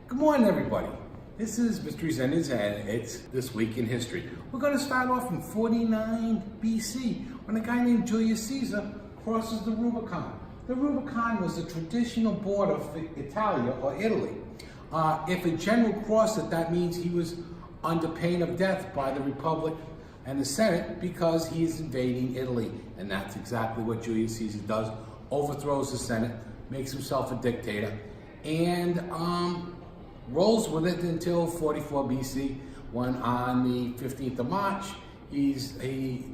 Good morning, everybody. This is Mr. Zenez, and it's This Week in History. We're going to start off in 49 BC, when a guy named Julius Caesar crosses the Rubicon. The Rubicon was a traditional border for Italia or Italy. If a general crossed it, that means he was under pain of death by the Republic and the Senate because he is invading Italy. And that's exactly what Julius Caesar does. Overthrows the Senate, makes himself a dictator, and rolls with it until 44 BC, when on the 15th of March, he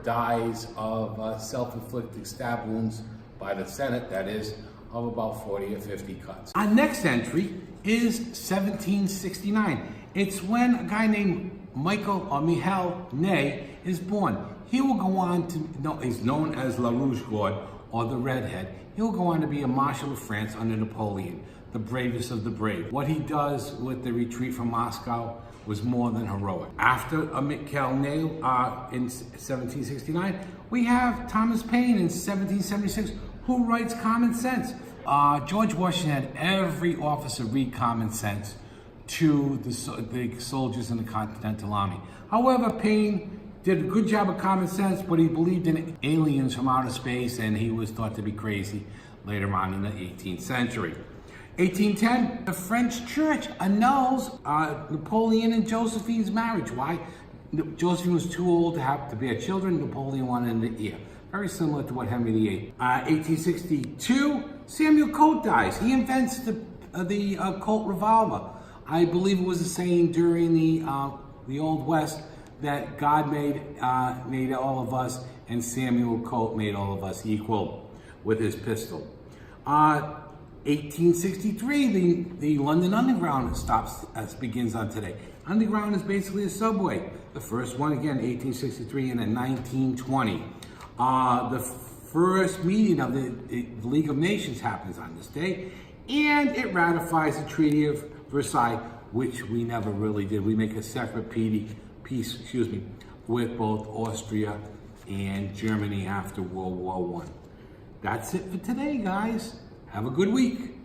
dies of self-inflicted stab wounds by the Senate, that is, of about 40 or 50 cuts. Our next entry is 1769. It's when a guy named Michel Ney is born. He will go on to, he's known as La Rouge Gorge, or the Redhead. He'll go on to be a Marshal of France under Napoleon, the bravest of the brave. What he does with the retreat from Moscow was more than heroic. After Michel Ney in 1769, we have Thomas Paine in 1776, who writes Common Sense. George Washington had every officer read Common Sense to the soldiers in the Continental Army. However, Paine did a good job of common sense, but he believed in aliens from outer space, and he was thought to be crazy later on in the 18th century. 1810, the French church annuls Napoleon and Josephine's marriage. Why? Josephine was too old to bear children. Napoleon wanted an heir. Very similar to what Henry VIII. 1862, Samuel Colt dies. He invents the Colt revolver. I believe it was a saying during the Old West that God made all of us, and Samuel Colt made all of us equal with his pistol. 1863, the London Underground begins on today. Underground is basically a subway. The first one, again, 1863, and then 1920. The first meeting of the League of Nations happens on this day, and it ratifies the Treaty of Versailles, which we never really did. We make a separate peace, with both Austria and Germany after World War I. That's it for today, guys. Have a good week.